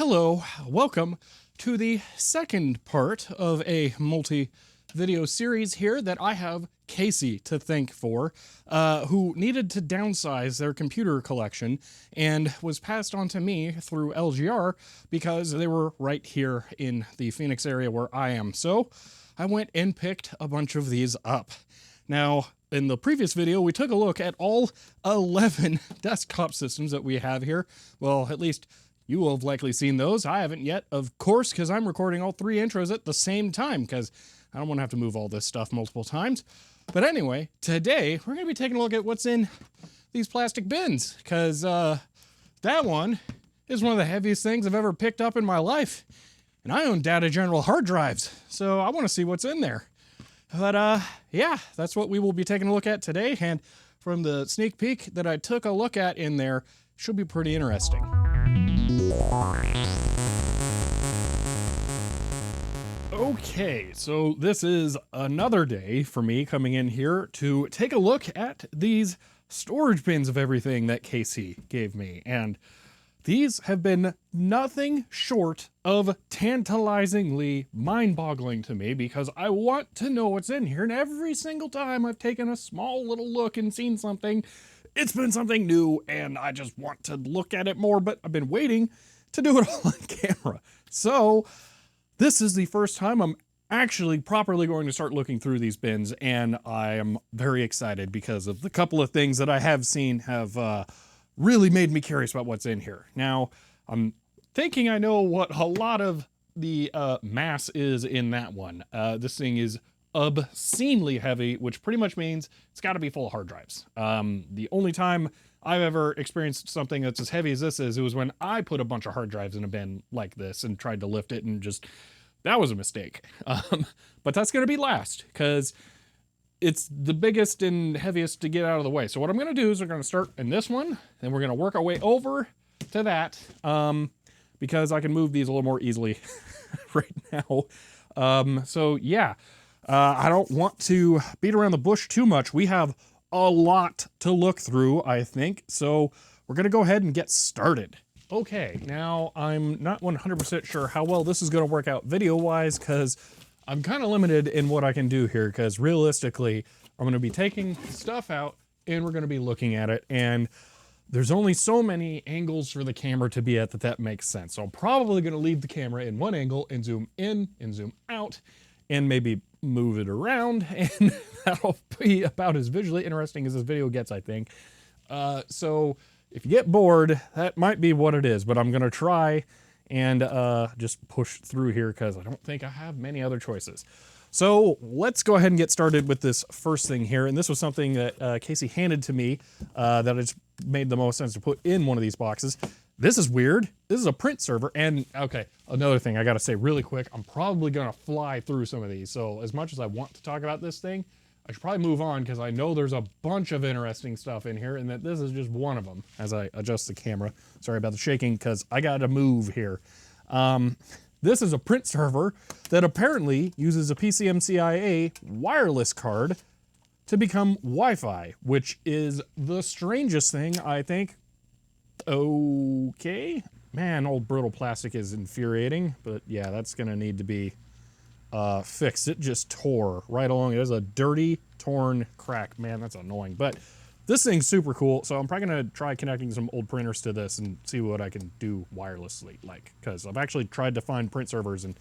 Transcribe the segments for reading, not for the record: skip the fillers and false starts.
Hello, welcome to the second part of a multi-video series here that I have Casey to thank for, who needed to downsize their computer collection and was passed on to me through LGR because they were right here in the Phoenix area where I am. So I went and picked a bunch of these up. Now, in the previous video, we took a look at all 11 desktop systems that we have here. Well, at least you will have likely seen those. I haven't yet, of course, because I'm recording all three intros at the same time, because I don't want to have to move all this stuff multiple times. But anyway, today, we're going to be taking a look at what's in these plastic bins, because that one is one of the heaviest things I've ever picked up in my life. And I own Data General hard drives, so I want to see what's in there. But yeah, that's what we will be taking a look at today. And from the sneak peek that I took a look at in there, should be pretty interesting. Okay, so this is another day for me coming in here to take a look at these storage bins of everything that Casey gave me. And these have been nothing short of tantalizingly mind-boggling to me because I want to know what's in here. And every single time I've taken a small little look and seen something, it's been something new and I just want to look at it more, but I've been waiting to do it all on camera. So this is the first time I'm actually properly going to start looking through these bins, and I am very excited because of the couple of things that I have seen have really made me curious about what's in here. Now, I'm thinking I know what a lot of the mass is in that one. This thing is obscenely heavy, which pretty much means it's got to be full of hard drives. The only time I've ever experienced something that's as heavy as this is, it was when I put a bunch of hard drives in a bin like this and tried to lift it, and just, that was a mistake. But that's going to be last, because it's the biggest and heaviest to get out of the way. So what I'm going to do is we're going to start in this one, and we're going to work our way over to that, because I can move these a little more easily right now. So yeah, I don't want to beat around the bush too much. We have a lot to look through, I think. So we're going to go ahead and get started. Okay, now I'm not 100% sure how well this is going to work out video-wise, because I'm kind of limited in what I can do here, because realistically, I'm going to be taking stuff out and we're going to be looking at it, and there's only so many angles for the camera to be at that makes sense. So I'm probably going to leave the camera in one angle and zoom in and zoom out and maybe move it around, and that'll be about as visually interesting as this video gets, I think. So if you get bored, that might be what it is, but I'm going to try and just push through here because I don't think I have many other choices. So let's go ahead and get started with this first thing here. And this was something that Casey handed to me that it made the most sense to put in one of these boxes. This is weird. This is a print server. And okay, another thing I got to say really quick, I'm probably going to fly through some of these. So as much as I want to talk about this thing, I should probably move on because I know there's a bunch of interesting stuff in here and that this is just one of them as I adjust the camera. Sorry about the shaking because I got to move here. This is a print server that apparently uses a PCI wireless card to become Wi-Fi, which is the strangest thing, I think. Okay. Man, old brittle plastic is infuriating, but yeah, that's going to need to be fixed. It just tore right along. It has a dirty, torn crack. Man, that's annoying. But this thing's super cool, so I'm probably going to try connecting some old printers to this and see what I can do wirelessly, because I've actually tried to find print servers and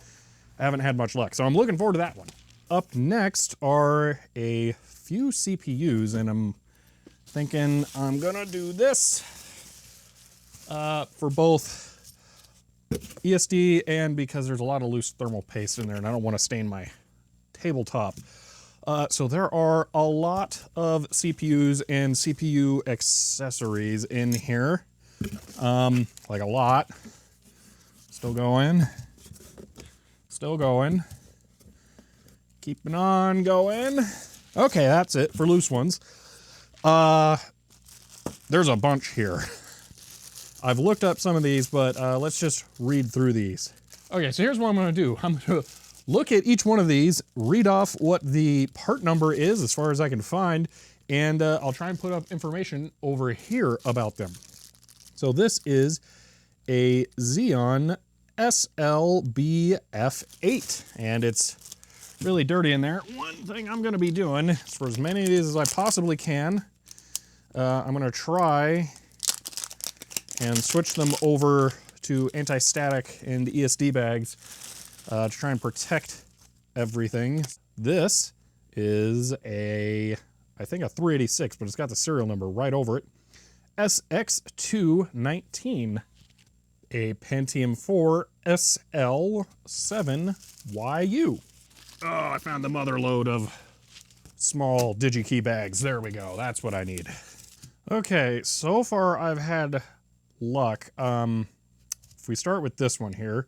I haven't had much luck. So I'm looking forward to that one. Up next are a few CPUs, and I'm thinking I'm going to do this for both ESD and because there's a lot of loose thermal paste in there and I don't want to stain my tabletop. So there are a lot of CPUs and CPU accessories in here. Like a lot. Still going. Still going. Keeping on going. Okay, that's it for loose ones. There's a bunch here. I've looked up some of these, but let's just read through these. Okay, so here's what I'm going to do. I'm going to look at each one of these, read off what the part number is as far as I can find, and I'll try and put up information over here about them. So this is a Xeon SLBF8, and it's really dirty in there. One thing I'm gonna be doing is, for as many of these as I possibly can, I'm gonna try and switch them over to anti-static and ESD bags to try and protect everything. This is I think a 386, but it's got the serial number right over it. SX219, a Pentium IV SL7YU. Oh, I found the mother load of small DigiKey bags. There we go. That's what I need. Okay, so far I've had luck. If we start with this one here,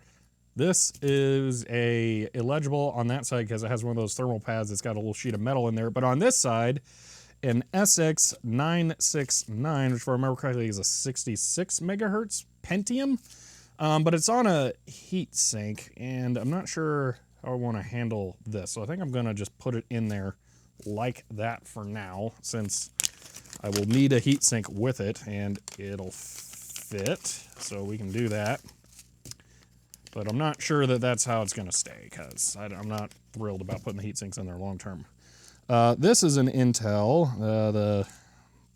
this is illegible on that side because it has one of those thermal pads that's got a little sheet of metal in there. But on this side, an SX969, which if I remember correctly is a 66 megahertz Pentium. But it's on a heat sink, and I'm not sure how I want to handle this. So I think I'm going to just put it in there like that for now, since I will need a heat sink with it, and it'll fit, so we can do that. But I'm not sure that that's how it's going to stay, because I'm not thrilled about putting the heat sinks in there long term. This is an Intel. The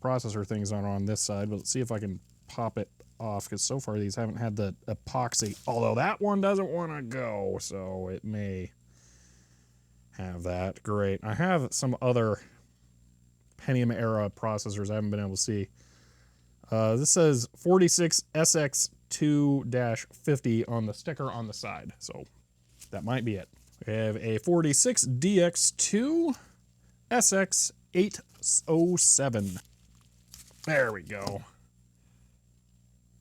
processor thing's not on this side, but let's see if I can pop it off, because so far these haven't had the epoxy, although that one doesn't want to go, so it may have that. Great. I have some other Pentium era processors I haven't been able to see. This says 46SX2-50 on the sticker on the side, so that might be it. We have a 46DX2 SX807. There we go.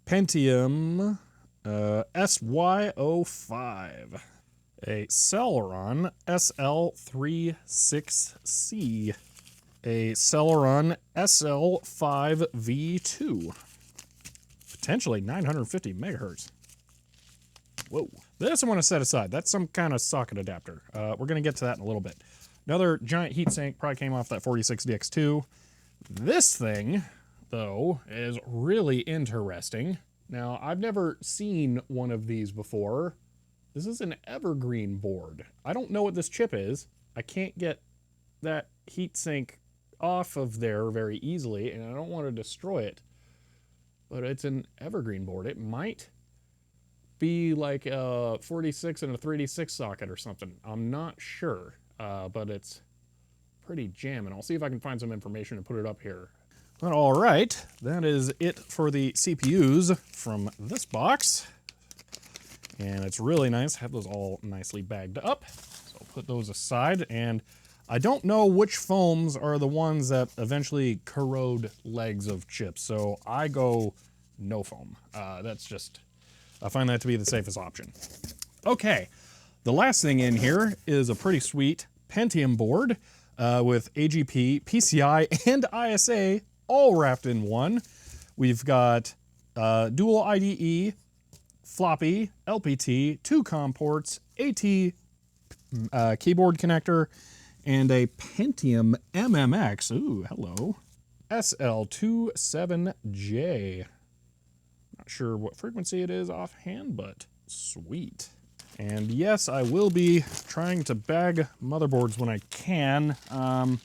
Pentium SY05. A Celeron SL36C. A Celeron SL5V2. Potentially 950 megahertz. Whoa. This I want to set aside. That's some kind of socket adapter. We're going to get to that in a little bit. Another giant heatsink probably came off that 46DX2. This thing, though, is really interesting. Now, I've never seen one of these before. This is an evergreen board. I don't know what this chip is. I can't get that heatsink off of there very easily, and I don't want to destroy it. But it's an evergreen board. It might be like a 46 and a 386 socket or something. I'm not sure, but it's pretty jamming. I'll see if I can find some information and put it up here. Well, all right, that is it for the CPUs from this box. And it's really nice to have those all nicely bagged up. So I'll put those aside, and I don't know which foams are the ones that eventually corrode legs of chips, so I go no foam. That's just, I find that to be the safest option. Okay, the last thing in here is a pretty sweet Pentium board with AGP, PCI, and ISA all wrapped in one. We've got dual IDE, Floppy, LPT, 2 COM ports, AT keyboard connector, and a Pentium MMX. Ooh, hello. SL27J. Not sure what frequency it is offhand, but sweet. And yes, I will be trying to bag motherboards when I can. I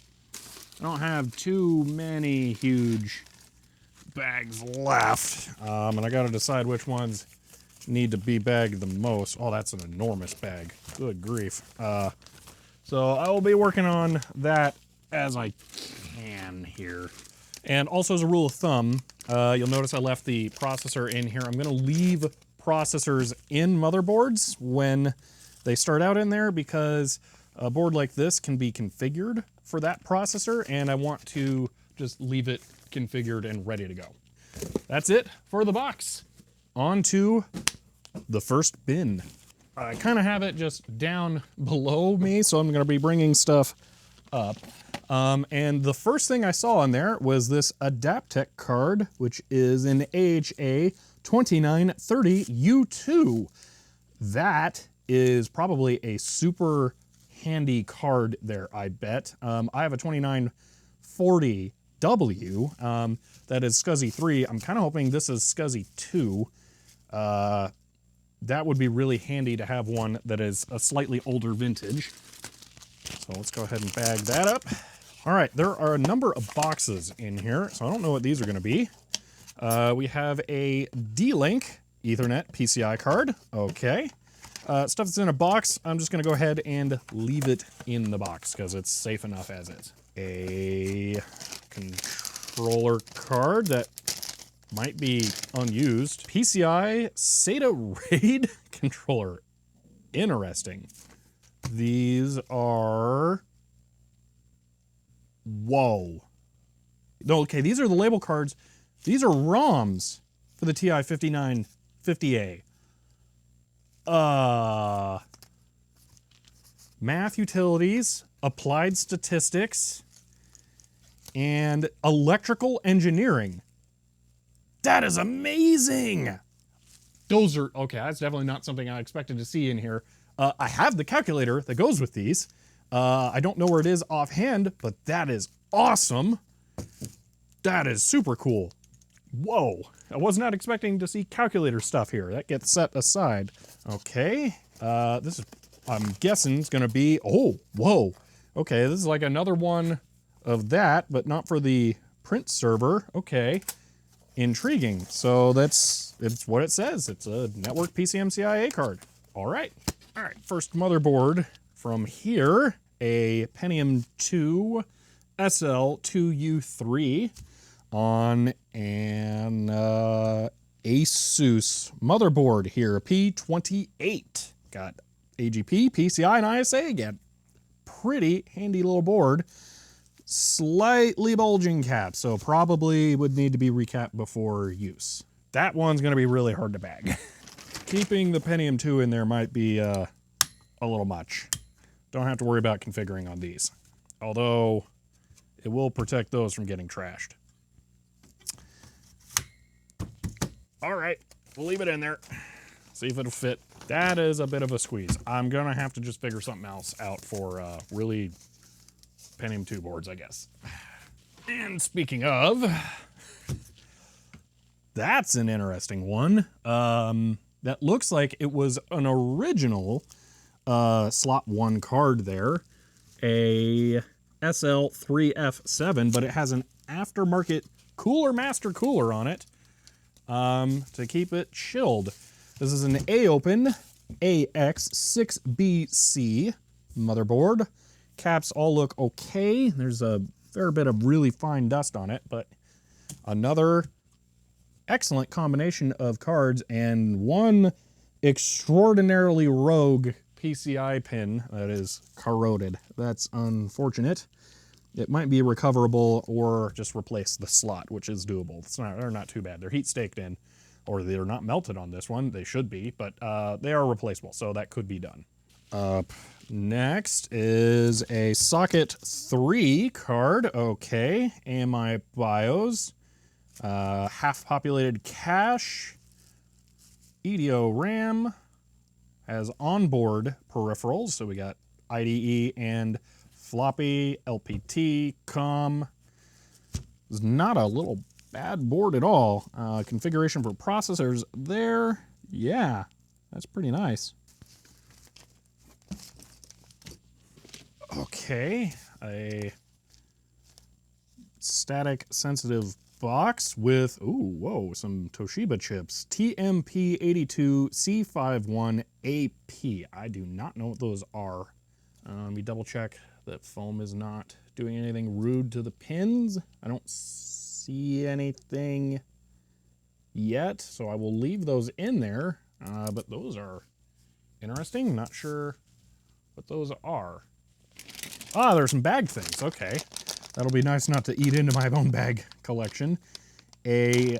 don't have too many huge bags left, and I gotta decide which ones need to be bagged the most. Oh, that's an enormous bag. Good grief. So I will be working on that as I can here. And also, as a rule of thumb, you'll notice I left the processor in here. I'm going to leave processors in motherboards when they start out in there, because a board like this can be configured for that processor, and I want to just leave it configured and ready to go. That's it for the box. On to the first bin. I kind of have it just down below me, so I'm going to be bringing stuff up. And the first thing I saw in there was this Adaptec card, which is an AHA 2930U2. That is probably a super handy card there, I bet. I have a 2940W. That is scuzzy 3. I'm kind of hoping this is scuzzy 2. that would be really handy to have one that is a slightly older vintage. So let's go ahead and bag that up. All right, there are a number of boxes in here, so I don't know what these are gonna be. We have a D-Link Ethernet PCI card, okay. Stuff that's in a box, I'm just gonna go ahead and leave it in the box because it's safe enough as is. A controller card that might be unused. PCI SATA RAID controller. Interesting. These are... Whoa. No, okay, these are the label cards. These are ROMs for the TI 5950A. Math utilities, applied statistics, and electrical engineering. That is amazing! Those are, okay, that's definitely not something I expected to see in here. I have the calculator that goes with these. I don't know where it is offhand, but that is awesome. That is super cool. Whoa, I was not expecting to see calculator stuff here. That gets set aside. Okay, this is, I'm guessing it's gonna be, oh, whoa. Okay, this is like another one of that, but not for the print server. Okay, intriguing. So it's what it says. It's a network PCMCIA card. All right, first motherboard from here, a Pentium II SL2U3 on an Asus motherboard here, P28. Got AGP, PCI, and ISA again. Pretty handy little board. Slightly bulging cap, so probably would need to be recapped before use. That one's gonna be really hard to bag. Keeping the Pentium II in there might be a little much. Don't have to worry about configuring on these. Although, it will protect those from getting trashed. All right, we'll leave it in there. See if it'll fit. That is a bit of a squeeze. I'm gonna have to just figure something else out for really Pentium II boards, I guess. And speaking of, that's an interesting one. That looks like it was an original slot 1 card there, a SL3F7, but it has an aftermarket cooler master cooler on it to keep it chilled. This is an AOpen AX6BC motherboard. Caps all look okay. There's a fair bit of really fine dust on it, but another excellent combination of cards and one extraordinarily rogue PCI pin that is corroded. That's unfortunate. It might be recoverable or just replace the slot, which is doable. They're not too bad. They're heat staked in, or they're not melted on this one. They should be, but they are replaceable, so that could be done. Up next is a Socket 3 card. Okay, AMI BIOS, half populated cache, EDO RAM, has onboard peripherals. So we got IDE and Floppy, LPT, COM. It's not a little bad board at all. Configuration for processors there. Yeah, that's pretty nice. Okay, a static sensitive box with, ooh, whoa, some Toshiba chips. TMP82C51AP. I do not know what those are. Let me double check that foam is not doing anything rude to the pins. I don't see anything yet, so I will leave those in there. But those are interesting. Not sure what those are. Ah, there's some bag things. Okay. That'll be nice not to eat into my own bag collection. A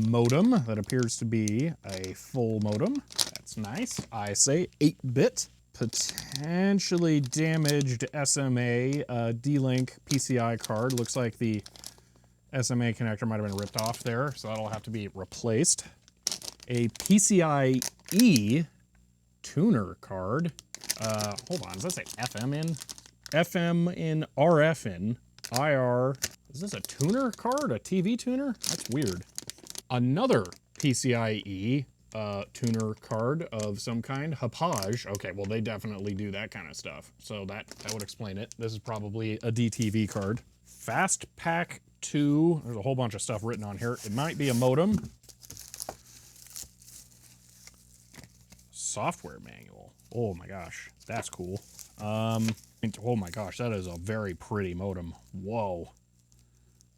modem that appears to be a full modem. That's nice. I say 8-bit. Potentially damaged SMA D-Link PCI card. Looks like the SMA connector might have been ripped off there, so that'll have to be replaced. A PCIe tuner card. Hold on, does that say FM in? FM in, RF in, IR. Is this a tuner card? A TV tuner? That's weird. Another PCIe tuner card of some kind. Hapage. Okay, well, they definitely do that kind of stuff. So that would explain it. This is probably a DTV card. Fast Pack 2. There's a whole bunch of stuff written on here. It might be a modem. Software manual. Oh my gosh, that's cool. Oh my gosh, that is a very pretty modem. Whoa.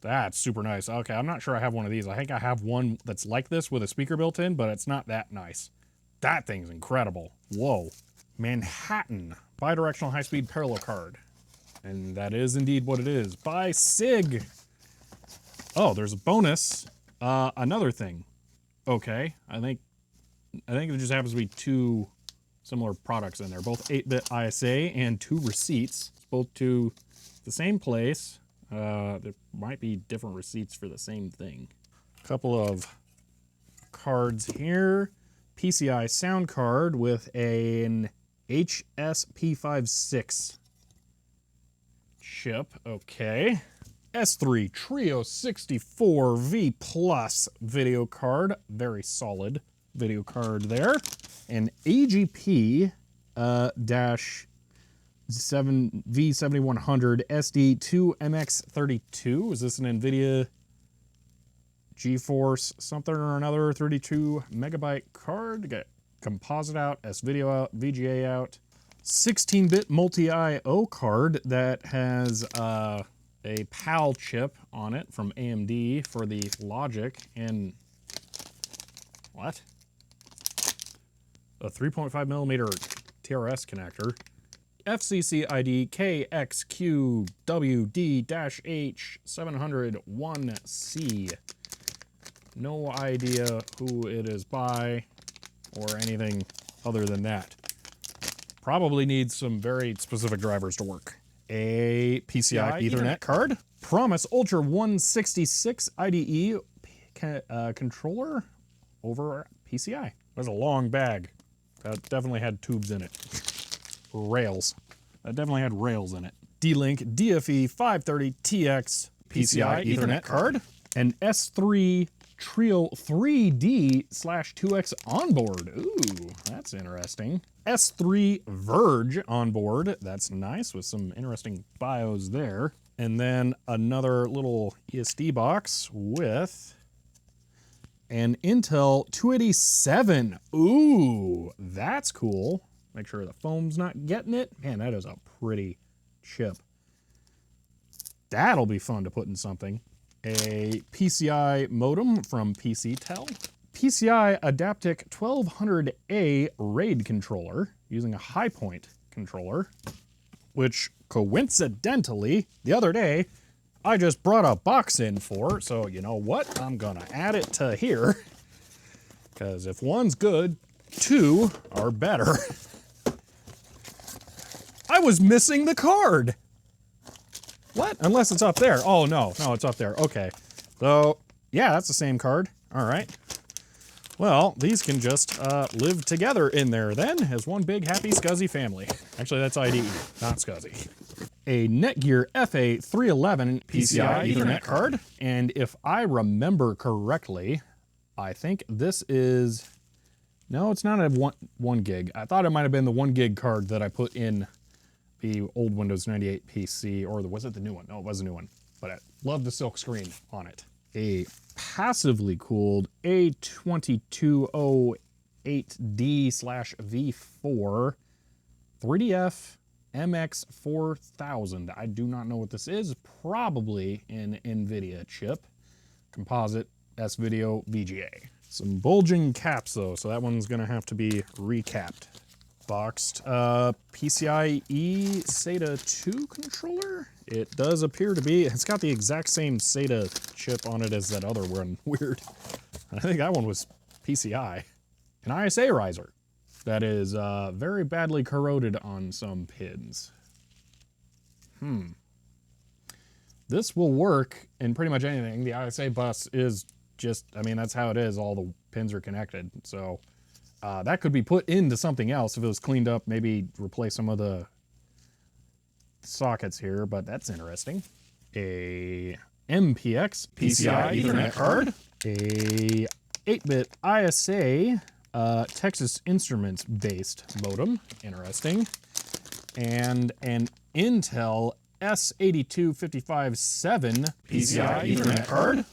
That's super nice. Okay, I'm not sure I have one of these. I think I have one that's like this with a speaker built in, but it's not that nice. That thing's incredible. Whoa. Manhattan bidirectional high-speed parallel card. And that is indeed what it is. By SIG. Oh, there's a bonus. Another thing. Okay, I think there just happens to be two similar products in there. Both 8-bit ISA and 2 receipts. Both to the same place. There might be different receipts for the same thing. A couple of cards here. PCI sound card with an HSP56 chip. Okay. S3 Trio 64V Plus video card. Very solid video card there. An AGP V7100 SD2MX32. Is this an NVIDIA GeForce something or another 32 megabyte card? Got composite out, S-video out, VGA out. 16-bit multi-IO card that has a PAL chip on it from AMD for the logic and what? A 3.5 millimeter TRS connector. FCC ID KXQWD-H701C. No idea who it is by or anything other than that. Probably needs some very specific drivers to work. A PCI Ethernet card. Promise Ultra 166 IDE controller over PCI. There's a long bag. That definitely had tubes in it. Rails. That definitely had rails in it. D-Link DFE 530TX PCI Ethernet card. An S3 Trio 3D/2X onboard. Ooh, that's interesting. S3 Verge onboard. That's nice with some interesting BIOS there. And then another little ESD box with an Intel 287. Ooh, that's cool. Make sure the foam's not getting it. Man, that is a pretty chip. That'll be fun to put in something. A PCI modem from PCtel. PCI Adaptec 1200A RAID controller using a high point controller, which coincidentally, the other day, I just brought a box in for, so you know what? I'm gonna add it to here, because if one's good, two are better. I was missing the card. What? Unless it's up there. Oh, no, it's up there. Okay. So, yeah, that's the same card. All right. Well, these can just live together in there then as one big happy scuzzy family. Actually, that's IDE, not scuzzy. A Netgear FA311 PCI Ethernet card. And if I remember correctly, I think this is... No, it's not a 1 gig. I thought it might have been the 1 gig card that I put in the old Windows 98 PC, or was it the new one? No, it was a new one, but I love the silk screen on it. A passively cooled A2208D/V4 3DF MX4000. I do not know what this is. Probably an NVIDIA chip. Composite S-video VGA. Some bulging caps though, so that one's gonna have to be recapped. Boxed PCIe SATA 2 controller. It does appear to be, it's got the exact same SATA chip on it as that other one. Weird. I think that one was PCI. An ISA riser that is very badly corroded on some pins. This will work in pretty much anything. The ISA bus is just, I mean, that's how it is. All the pins are connected. So that could be put into something else if it was cleaned up, maybe replace some of the sockets here, but that's interesting. A MPX PCI Ethernet card. A 8-bit ISA Texas Instruments based modem, interesting. And an Intel S8255-7 PCI Ethernet card.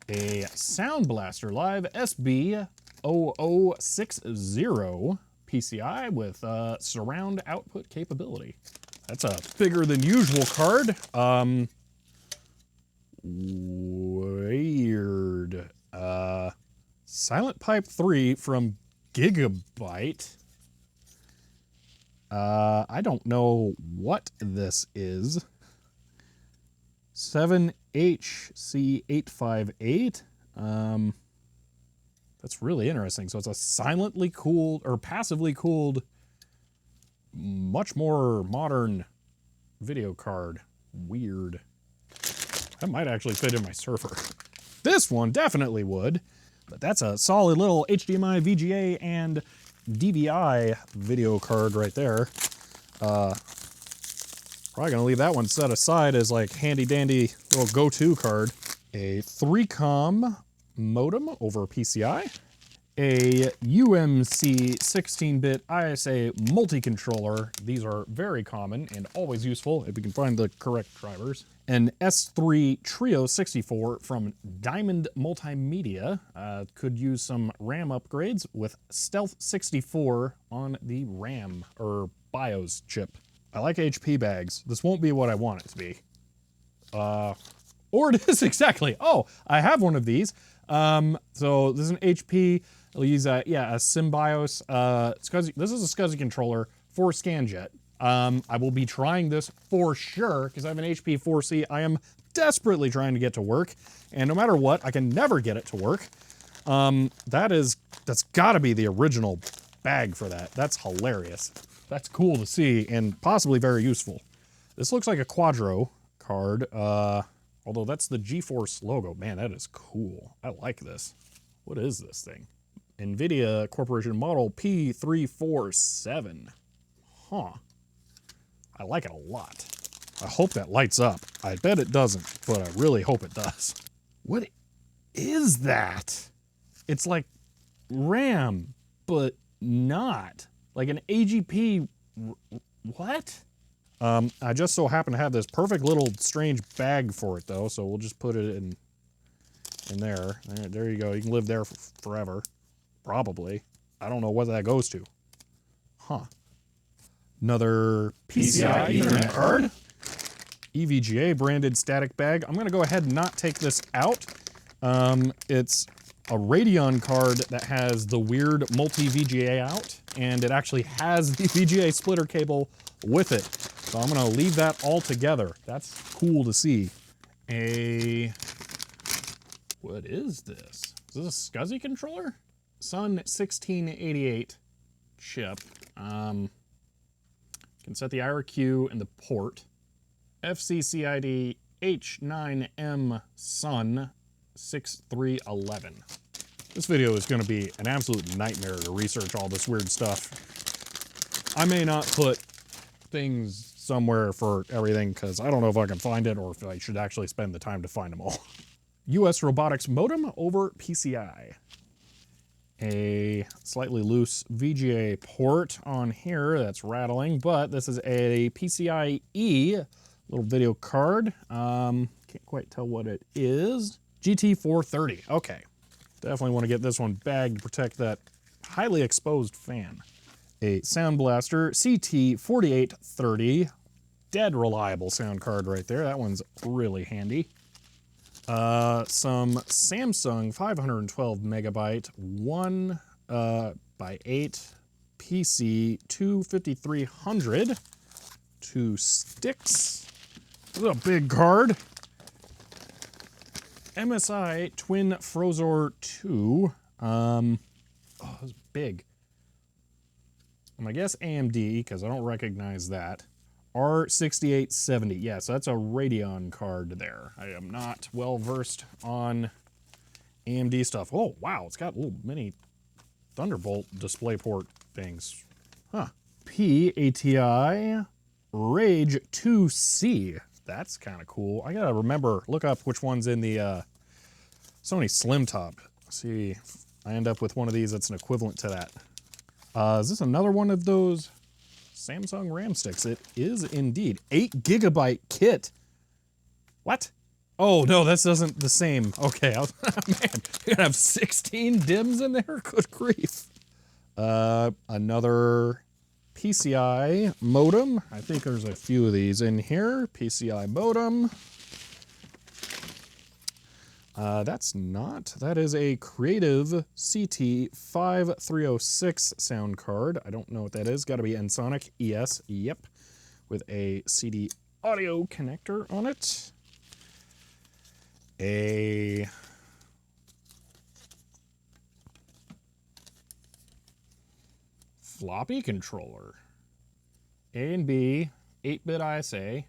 A Sound Blaster Live SB0060 PCI with surround output capability. That's a bigger than usual card. Weird. Silent Pipe 3 from Gigabyte. I don't know what this is. 7HC858. That's really interesting. So it's a silently cooled or passively cooled, much more modern video card. Weird. That might actually fit in my Surfer. This one definitely would, but that's a solid little HDMI, VGA, and DVI video card right there. Probably gonna leave that one set aside as like handy dandy little go-to card. A 3-com modem over PCI. A UMC 16-bit ISA multi-controller. These are very common and always useful if we can find the correct drivers. An S3 Trio 64 from Diamond Multimedia. Could use some RAM upgrades with Stealth 64 on the RAM or BIOS chip. I like HP bags. This won't be what I want it to be. Or it is exactly. Oh, I have one of these. So this is an HP. I'll use a Symbios SCSI. This is a SCSI controller for ScanJet. I will be trying this for sure because I have an HP 4C. I am desperately trying to get to work, and no matter what, I can never get it to work. That's got to be the original bag for that. That's hilarious. That's cool to see and possibly very useful. This looks like a Quadro card, although that's the GeForce logo. Man, that is cool. I like this. What is this thing? NVIDIA Corporation Model P347. Huh. I like it a lot. I hope that lights up. I bet it doesn't, but I really hope it does. What is that? It's like RAM, but not. Like an AGP, what? I just so happen to have this perfect little strange bag for it though, so we'll just put it in there. There you go, you can live there forever. Probably. I don't know what that goes to. Huh. Another PCI Ethernet card. EVGA branded static bag. I'm gonna go ahead and not take this out. It's a Radeon card that has the weird multi-VGA out, and it actually has the VGA splitter cable with it. So I'm gonna leave that all together. That's cool to see. What is this? Is this a SCSI controller? Sun 1688 chip. Can set the IRQ and the port. FCCID H9M Sun 6311. This video is going to be an absolute nightmare to research all this weird stuff. I may not put things somewhere for everything because I don't know if I can find it or if I should actually spend the time to find them all. US Robotics modem over PCI. A slightly loose VGA port on here that's rattling, but this is a PCIe little video card. Can't quite tell what it is. GT430, okay. Definitely want to get this one bagged to protect that highly exposed fan. A Sound Blaster CT4830, dead reliable sound card right there. That one's really handy. Some Samsung 512 megabyte 1x8 PC 5300. 2 sticks. This is a big card. MSI Twin Frozor 2. Oh, that's big. I guess AMD, because I don't recognize that. R6870. Yeah, so that's a Radeon card there. I am not well versed on AMD stuff. Oh, wow, it's got little mini Thunderbolt DisplayPort things. Huh. PATI Rage 2C. That's kind of cool. I gotta remember, look up which one's in the Sony Slim Top. Let's see, I end up with one of these that's an equivalent to that. Is this another one of those Samsung RAM sticks? It is indeed. 8 GB kit. What? Oh, no, this isn't the same. Okay, man, you're gonna have 16 DIMMs in there? Good grief. Another PCI modem. I think there's a few of these in here. PCI modem. That is a Creative CT5306 sound card. I don't know what that is. Gotta be Ensoniq ES, yep. With a CD audio connector on it. A floppy controller. A and B, 8-bit ISA.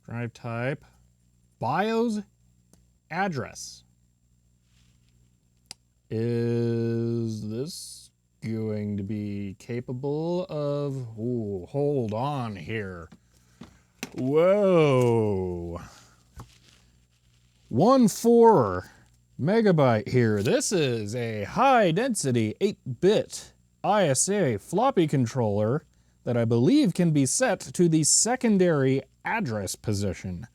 Drive type. BIOS address. Is this going to be capable of... Ooh, hold on here. Whoa. 14 megabyte here. This is a high density 8-bit ISA floppy controller that I believe can be set to the secondary address position.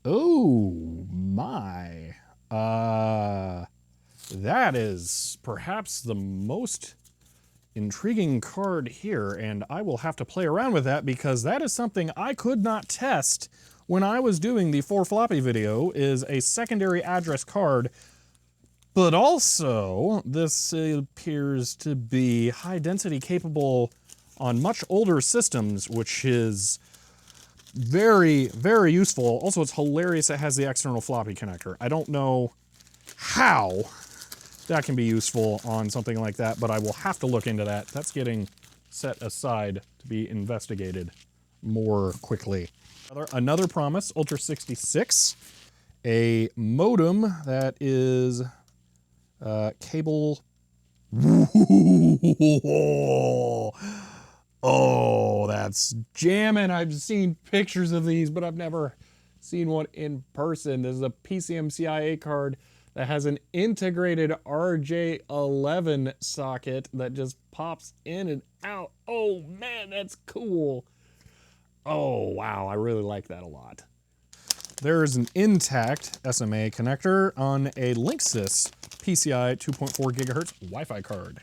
Oh my. That is perhaps the most intriguing card here, and I will have to play around with that because that is something I could not test when I was doing the 4Floppy video, is a secondary address card. But also, this appears to be high density capable on much older systems, which is very, very useful. Also, it's hilarious it has the external floppy connector. I don't know how that can be useful on something like that, but I will have to look into that. That's getting set aside to be investigated more quickly. Another promise, Ultra 66, a modem that is cable. Oh, that's jamming. I've seen pictures of these, but I've never seen one in person. This is a PCMCIA card that has an integrated RJ11 socket that just pops in and out. Oh man, that's cool. Oh wow, I really like that a lot. There is an intact SMA connector on a Linksys PCI 2.4 gigahertz Wi-Fi card.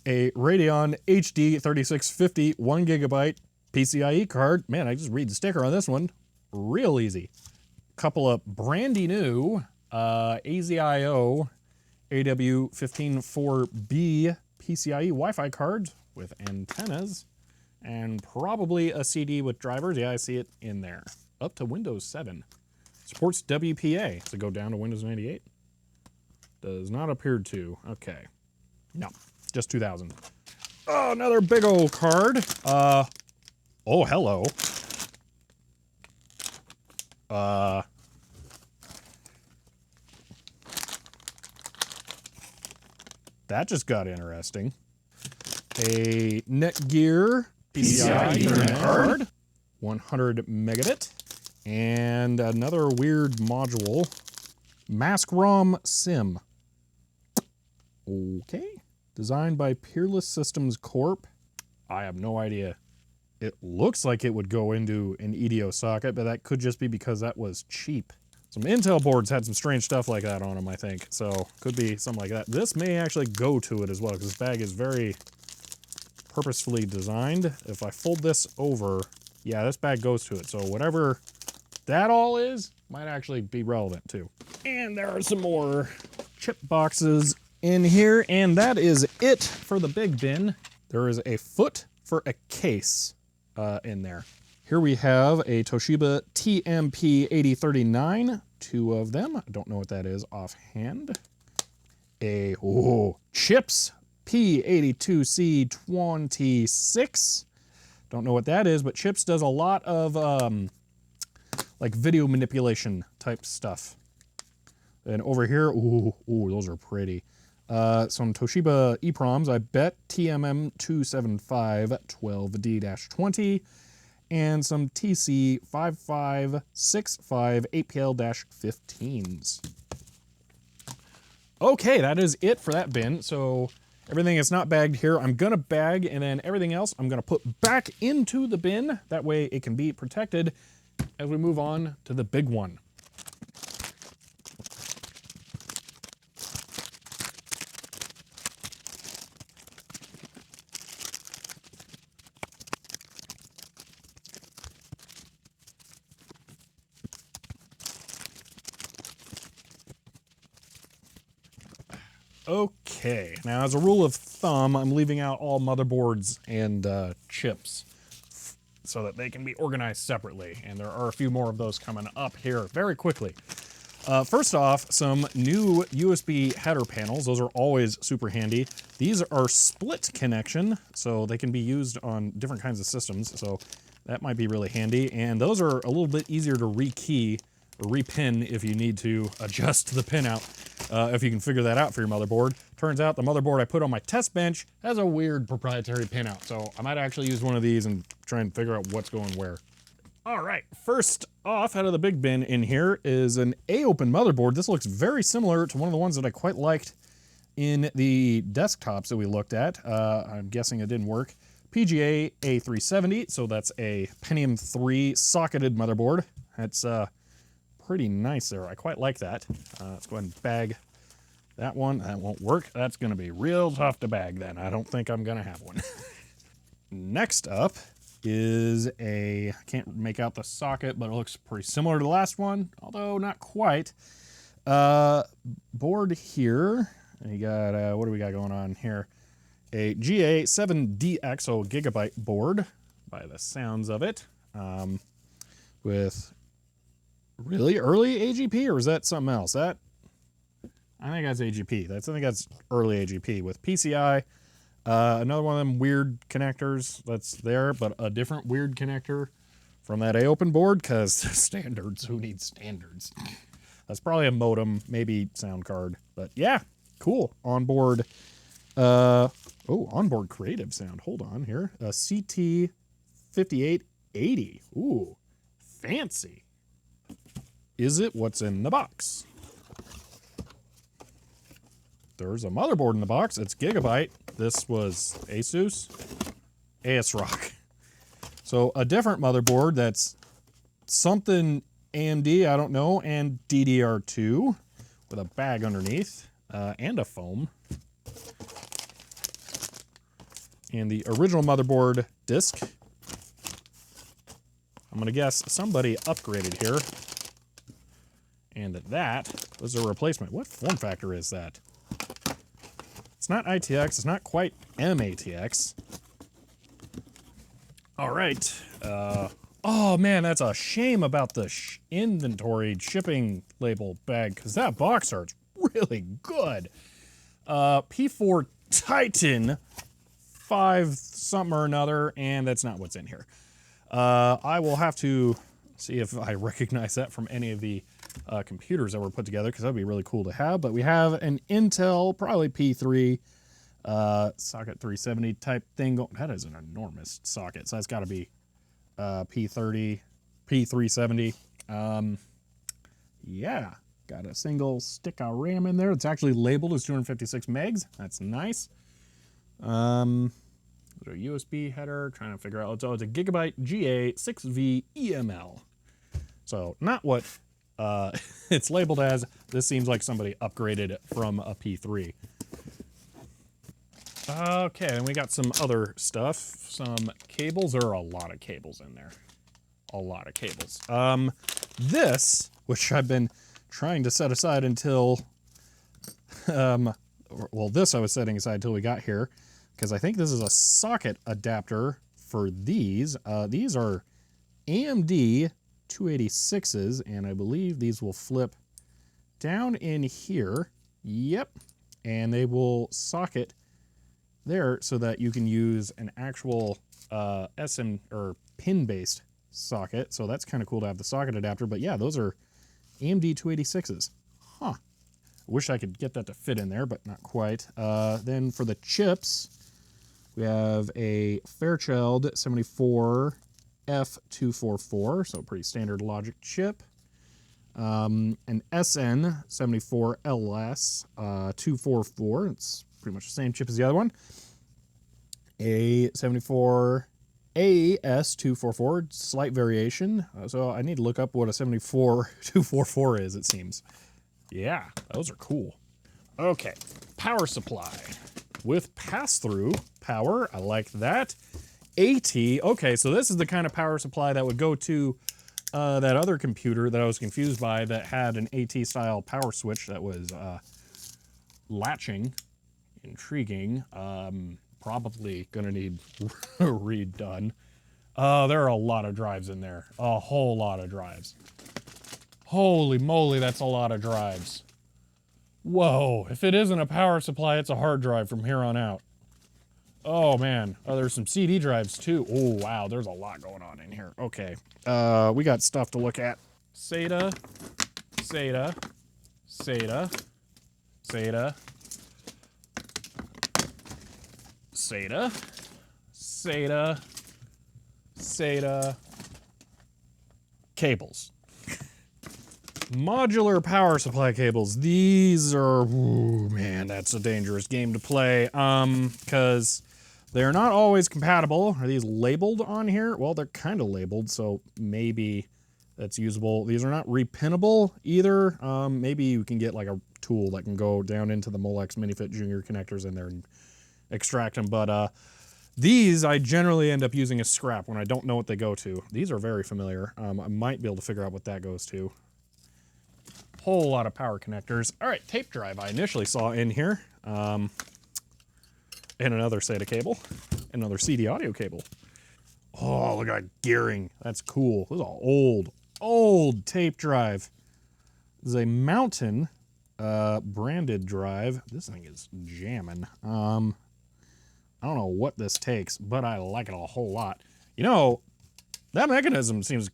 A Radeon HD 3650 1GB PCIe card. Man, I just read the sticker on this one. Real easy. Couple of brandy new AZIO AW154B PCIe Wi-Fi cards with antennas and probably a CD with drivers. Yeah, I see it in there. Up to Windows 7. Supports WPA. Does it go down to Windows 98? Does not appear to. Okay. No, just 2000. Oh, another big old card. Oh, hello. That just got interesting. A Netgear PCI Ethernet card, 100 megabit, and another weird module, Mask-ROM Sim. Okay, designed by Peerless Systems Corp. I have no idea. It looks like it would go into an EDO socket, but that could just be because that was cheap. Some Intel boards had some strange stuff like that on them, I think, so could be something like that. This may actually go to it as well, because this bag is very purposefully designed. If I fold this over, yeah, this bag goes to it, so whatever that all is might actually be relevant too. And there are some more chip boxes in here, and that is it for the big bin. There is a foot for a case in there. Here we have a Toshiba TMP8039, 2 of them. I don't know what that is offhand. A Chips P82C26. Don't know what that is, but Chips does a lot of like video manipulation type stuff. And over here, ooh, those are pretty. Some Toshiba EPROMs, I bet, TMM275 12D-20, and some TC5565 8PL-15s. Okay, that is it for that bin. So everything is not bagged here, I'm gonna bag, and then everything else I'm gonna put back into the bin. That way it can be protected as we move on to the big one. Okay, now as a rule of thumb, I'm leaving out all motherboards and chips so that they can be organized separately. And there are a few more of those coming up here very quickly. First off, some new USB header panels. Those are always super handy. These are split connection, so they can be used on different kinds of systems. So that might be really handy. And those are a little bit easier to rekey or repin if you need to adjust the pin out. If you can figure that out for your motherboard. Turns out the motherboard I put on my test bench has a weird proprietary pinout, so I might actually use one of these and try and figure out what's going where. All right, first off out of the big bin in here is an A-open motherboard. This looks very similar to one of the ones that I quite liked in the desktops that we looked at. I'm guessing it didn't work. PGA A370, so that's a Pentium II socketed motherboard. That's pretty nice there. I quite like that. Let's go ahead and bag that one. That won't work. That's going to be real tough to bag then. I don't think I'm going to have one. Next up is I can't make out the socket, but it looks pretty similar to the last one, although not quite. Board here. You got, what do we got going on here? A GA7DX, so gigabyte board by the sounds of it. With really early AGP, or is that something else? I think that's AGP. I think that's early AGP with PCI. Another one of them weird connectors that's there, but a different weird connector from that A-open board, because standards, who needs standards? That's probably a modem, maybe sound card, but yeah, cool. Onboard, onboard creative sound. Hold on here. A CT5880. Ooh, fancy. Is it what's in the box? There's a motherboard in the box. It's gigabyte. This was Asus, ASRock. So a different motherboard that's something AMD, I don't know, and DDR2 with a bag underneath and a foam. And the original motherboard disc. I'm gonna guess somebody upgraded here. And that was a replacement. What form factor is that? It's not ITX, it's not quite MATX. All right. Oh man, that's a shame about the inventory shipping label bag, because that box art's really good. P4 Titan 5 something or another, and that's not what's in here. I will have to see if I recognize that from any of the computers that were put together, because that'd be really cool to have. But we have an Intel, probably P3 socket 370 type thing. That is an enormous socket, so that's got to be P30, P370. Yeah, got a single stick of RAM in there. It's actually labeled as 256 megs. That's nice. A USB header, trying to figure out. So it's a Gigabyte GA6V EML. So not what it's labeled as. This seems like somebody upgraded it from a P3. Okay, and we got some other stuff. Some cables. There are a lot of cables in there. A lot of cables. This, which I've been trying to set aside until, well, this I was setting aside until we got here, because I think this is a socket adapter for these. These are AMD 286s, and I believe these will flip down in here. Yep, and they will socket there so that you can use an actual SM or pin-based socket. So that's kind of cool to have the socket adapter. But yeah, those are AMD 286s. Huh. Wish I could get that to fit in there, but not quite. Then for the chips, we have a Fairchild 74 F244, so pretty standard logic chip. An SN74LS 244. It's pretty much the same chip as the other one. A 74 AS244, slight variation. So I need to look up what a 74244 is, it seems. Yeah, those are cool. Okay, power supply with pass-through power. I like that. AT. Okay, so this is the kind of power supply that would go to that other computer that I was confused by that had an AT-style power switch that was latching. Intriguing. Probably gonna need redone. There are a lot of drives in there. A whole lot of drives. Holy moly, that's a lot of drives. Whoa, if it isn't a power supply, it's a hard drive from here on out. Oh man, there's some CD drives too. Oh wow, there's a lot going on in here. Okay, we got stuff to look at. SATA, SATA, SATA, SATA, SATA, SATA, SATA, cables. Modular power supply cables. These are, ooh, man, that's a dangerous game to play. Because they're not always compatible. Are these labeled on here? Well, they're kind of labeled, so maybe that's usable. These are not repinnable either. Maybe you can get like a tool that can go down into the Molex MiniFit Junior connectors in there and extract them. But these I generally end up using as scrap when I don't know what they go to. These are very familiar. I might be able to figure out what that goes to. Whole lot of power connectors. All right, tape drive I initially saw in here. And another SATA cable. Another CD audio cable. Oh, look at that gearing. That's cool. This is an old tape drive. This is a Mountain branded drive. This thing is jamming. I don't know what this takes, but I like it a whole lot. You know, that mechanism seems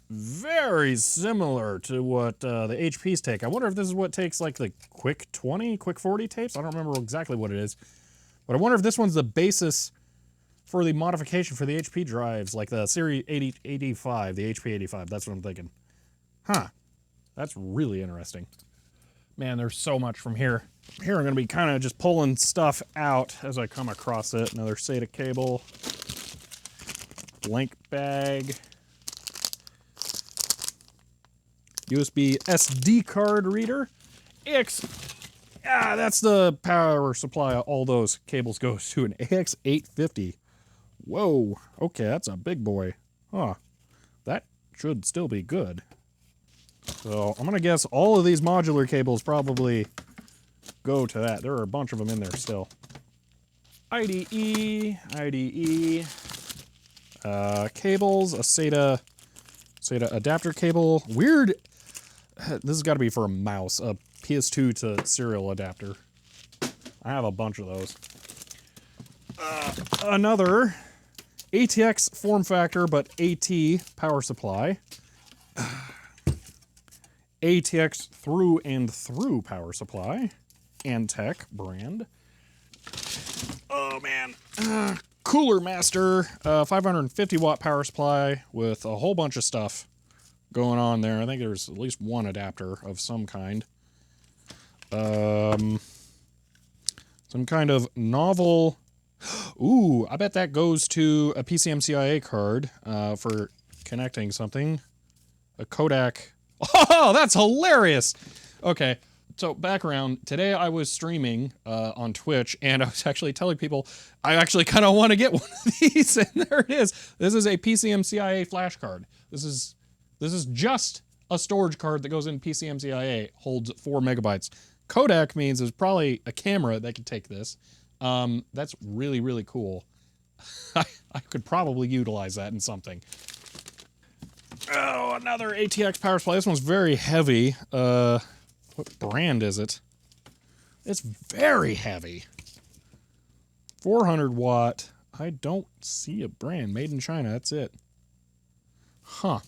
very similar to what the HPs take. I wonder if this is what takes like the Quick 20, Quick 40 tapes. I don't remember exactly what it is. But I wonder if this one's the basis for the modification for the HP drives, like the Series 85, the HP 85. That's what I'm thinking. Huh. That's really interesting. Man, there's so much from here. Here I'm going to be kind of just pulling stuff out as I come across it. Another SATA cable. Blank bag. USB SD card reader. That's the power supply all those cables goes to, an AX850. Whoa, okay, that's a big boy. Huh, that should still be good. So I'm gonna guess all of these modular cables probably go to that. There are a bunch of them in there still. IDE, cables, a SATA adapter cable. Weird. This has got to be for a mouse, a PS2 to serial adapter. I have a bunch of those. Another ATX form factor, but AT power supply. ATX through and through power supply. Adaptec brand. Oh man. Cooler Master, 550 watt power supply with a whole bunch of stuff going on there. I think there's at least one adapter of some kind. Some kind of novel. Ooh, I bet that goes to a PCMCIA card for connecting something. A Kodak. Oh, that's hilarious. Okay, so background. Today I was streaming on Twitch, and I was actually telling people I actually kind of want to get one of these, and there it is. This is a PCMCIA flash card. This is just a storage card that goes in PCMCIA, holds 4 megabytes. Kodak means there's probably a camera that could take this. That's really, really cool. I could probably utilize that in something. Oh, another ATX power supply. This one's very heavy. What brand is it? It's very heavy. 400 watt. I don't see a brand. Made in China. That's it. Huh.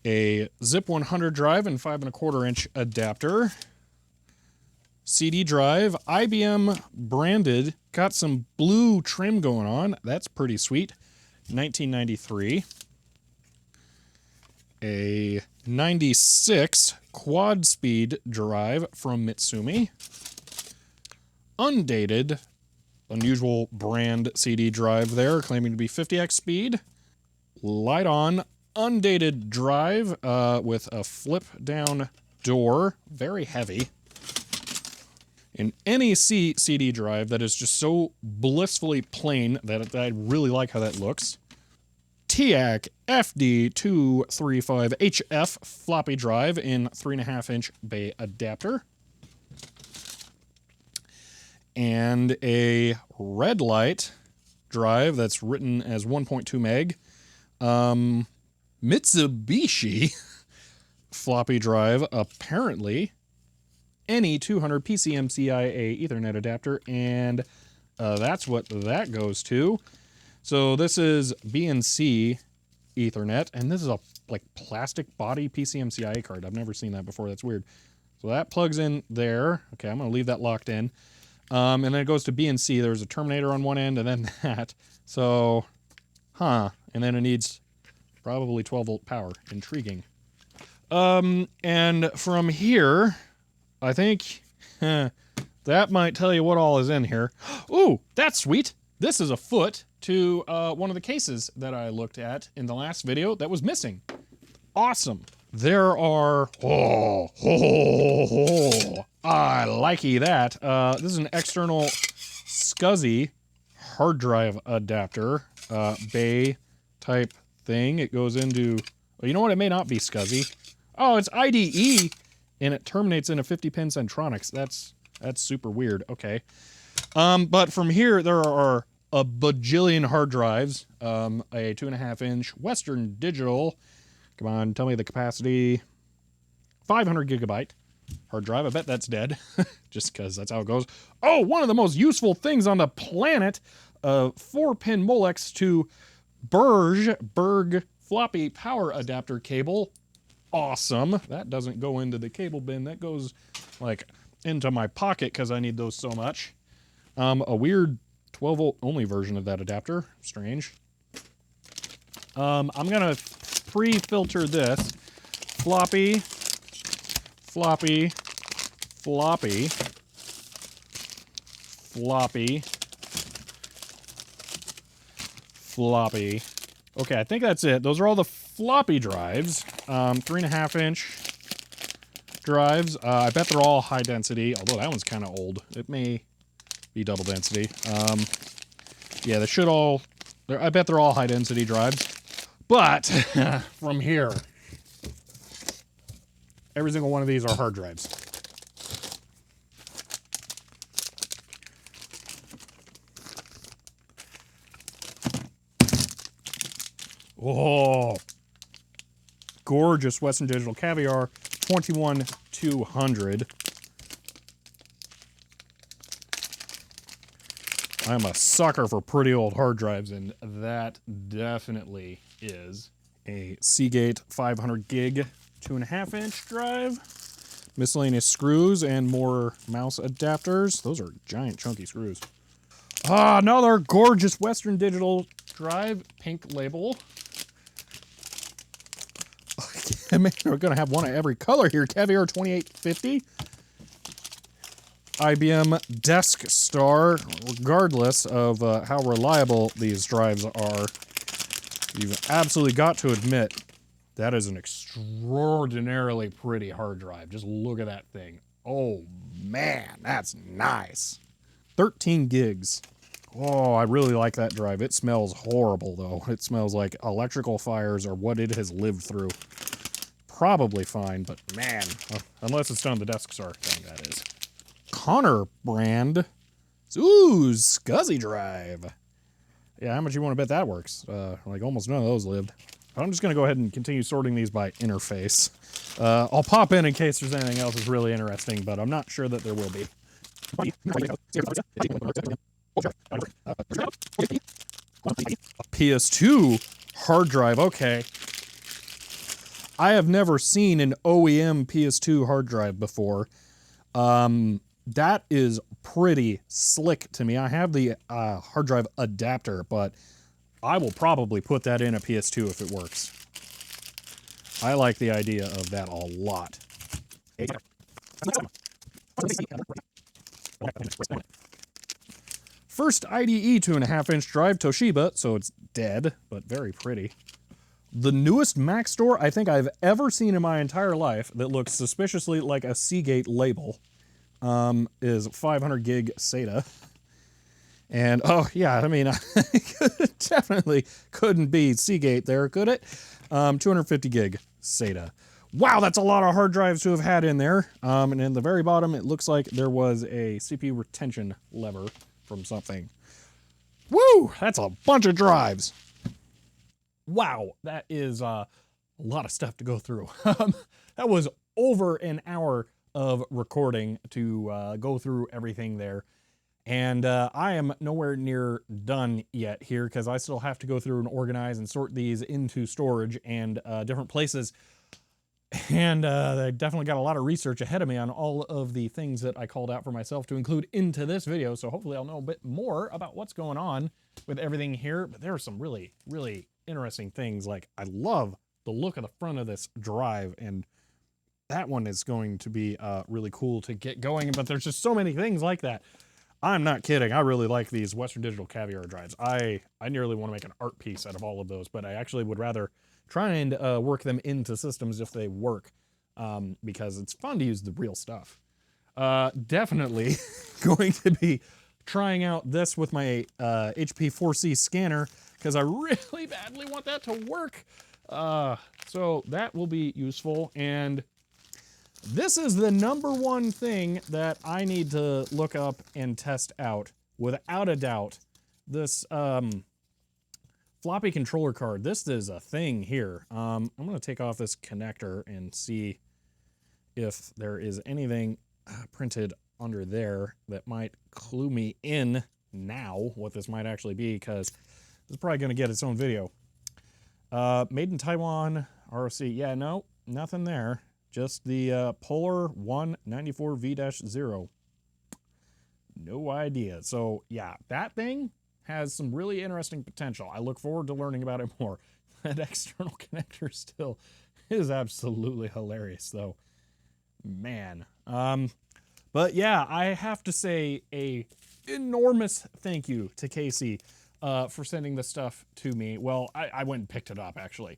A Zip 100 drive and 5¼ inch adapter. CD drive, IBM branded, got some blue trim going on. That's pretty sweet. 1993. A 96 quad speed drive from Mitsumi. Undated, unusual brand CD drive there, claiming to be 50x speed. Light on, undated drive with a flip down door, very heavy. An NEC CD drive that is just so blissfully plain that I really like how that looks. TIAC FD235HF floppy drive in 3.5-inch bay adapter. And a red light drive that's written as 1.2 meg. Mitsubishi floppy drive, apparently. NE200 PCMCIA Ethernet adapter, and that's what that goes to. So this is BNC Ethernet, and this is a like plastic body PCMCIA card. I've never seen that before. That's weird. So that plugs in there. Okay, I'm going to leave that locked in. And then it goes to BNC. There's a terminator on one end, and then that. So, and then it needs probably 12-volt power. Intriguing. And from here, I think that might tell you what all is in here. Ooh, that's sweet. This is a foot to one of the cases that I looked at in the last video that was missing. Awesome. There are, I likey that. This is an external scuzzy hard drive adapter, bay type thing. It goes into, well, you know what? It may not be scuzzy. Oh, it's IDE, and it terminates in a 50-pin Centronics. That's super weird. Okay. But from here, there are a bajillion hard drives, a 2.5-inch Western Digital. Come on, tell me the capacity. 500 gigabyte hard drive. I bet that's dead, just because that's how it goes. Oh, one of the most useful things on the planet, 4-pin Molex to Berg floppy power adapter cable. Awesome. That doesn't go into the cable bin. That goes like into my pocket because I need those so much. A weird 12-volt only version of that adapter. Strange. I'm gonna pre-filter this. Floppy, floppy, floppy, floppy, floppy. Okay, I think that's it. Those are all the floppy drives. 3.5-inch drives. I bet they're all high density, although that one's kind of old. It may be double density. Yeah, they should all, I bet they're all high density drives. But from here, every single one of these are hard drives. Oh, gorgeous Western Digital Caviar 21200. I'm a sucker for pretty old hard drives, and that definitely is a Seagate 500 gig 2.5-inch drive. Miscellaneous screws and more mouse adapters. Those are giant chunky screws. Another gorgeous Western Digital drive, pink label. We're gonna have one of every color here. Caviar 2850. IBM Desk Star. Regardless of how reliable these drives are, you've absolutely got to admit that is an extraordinarily pretty hard drive. Just look at that thing. Oh man, that's nice. 13 gigs. Oh, I really like that drive. It smells horrible though. It smells like electrical fires or what it has lived through. Probably fine, but man, unless it's done the Desk Star thing, that is. Connor brand. Ooh, scuzzy drive. Yeah, how much you want to bet that works? Like almost none of those lived. I'm just going to go ahead and continue sorting these by interface. I'll pop in case there's anything else that's really interesting, but I'm not sure that there will be. A PS2 hard drive, okay. I have never seen an OEM PS2 hard drive before. That is pretty slick to me. I have the hard drive adapter, but I will probably put that in a PS2 if it works. I like the idea of that a lot. First IDE 2.5-inch drive, Toshiba, so it's dead, but very pretty. The newest Mac store I think I've ever seen in my entire life that looks suspiciously like a Seagate label is 500 gig SATA. And, oh, yeah, I mean, definitely couldn't be Seagate there, could it? 250 gig SATA. Wow, that's a lot of hard drives to have had in there. And in the very bottom, it looks like there was a CPU retention lever from something. Woo! That's a bunch of drives. Wow, that is a lot of stuff to go through. That was over an hour of recording to go through everything there. And I am nowhere near done yet here because I still have to go through and organize and sort these into storage and different places. And I definitely got a lot of research ahead of me on all of the things that I called out for myself to include into this video. So hopefully I'll know a bit more about what's going on with everything here. But there are some really, really interesting things. Like, I love the look of the front of this drive, and that one is going to be really cool to get going. But there's just so many things like that. I'm not kidding. I really like these Western Digital Caviar drives. I nearly want to make an art piece out of all of those, but I actually would rather try and work them into systems if they work, because it's fun to use the real stuff. Definitely going to be trying out this with my HP 4C scanner because I really badly want that to work. So that will be useful. And this is the #1 thing that I need to look up and test out, without a doubt. This floppy controller card. This is a thing here. I'm going to take off this connector and see if there is anything printed under there that might clue me in now what this might actually be, because this is probably going to get its own video. Made in Taiwan, ROC. Yeah, no, nothing there. Just the Polar 194V-0. No idea. So yeah, that thing has some really interesting potential. I look forward to learning about it more. That external connector still is absolutely hilarious though. Man. But yeah, I have to say a enormous thank you to Casey for sending this stuff to me. Well, I went and picked it up actually.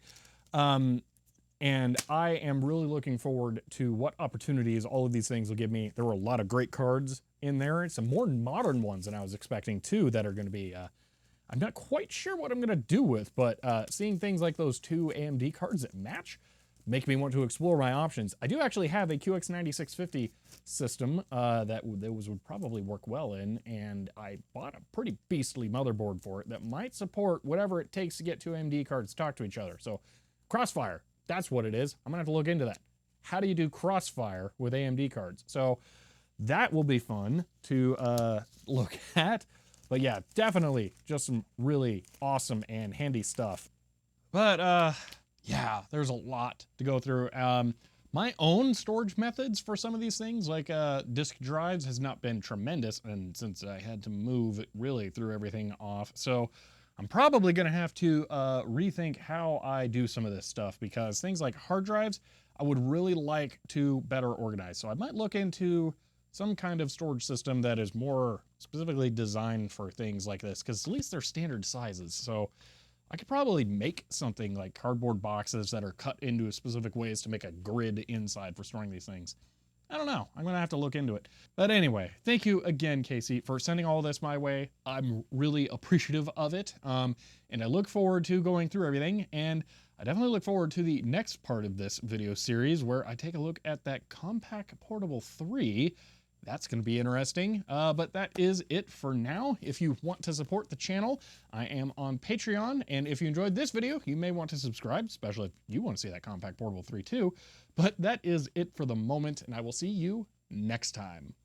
And I am really looking forward to what opportunities all of these things will give me. There were a lot of great cards in there, some more modern ones than I was expecting too that are going to be, I'm not quite sure what I'm going to do with, but seeing things like those 2 AMD cards that match make me want to explore my options. I do actually have a QX9650 system that those would probably work well in, and I bought a pretty beastly motherboard for it that might support whatever it takes to get 2 AMD cards to talk to each other. So Crossfire. That's what it is. I'm gonna have to look into that. How do you do Crossfire with AMD cards? So that will be fun to look at. But yeah, definitely just some really awesome and handy stuff. But yeah, there's a lot to go through. My own storage methods for some of these things, like disk drives, has not been tremendous, and since I had to move really threw everything off. So I'm probably going to have to rethink how I do some of this stuff, because things like hard drives, I would really like to better organize. So I might look into some kind of storage system that is more specifically designed for things like this, because at least they're standard sizes. So I could probably make something like cardboard boxes that are cut into specific ways to make a grid inside for storing these things. I don't know. I'm going to have to look into it. But anyway, thank you again, Casey, for sending all this my way. I'm really appreciative of it. And I look forward to going through everything. And I definitely look forward to the next part of this video series where I take a look at that Compact Portable 3. That's going to be interesting. But that is it for now. If you want to support the channel, I am on Patreon. And if you enjoyed this video, you may want to subscribe, especially if you want to see that Compact Portable 3 too. But that is it for the moment, and I will see you next time.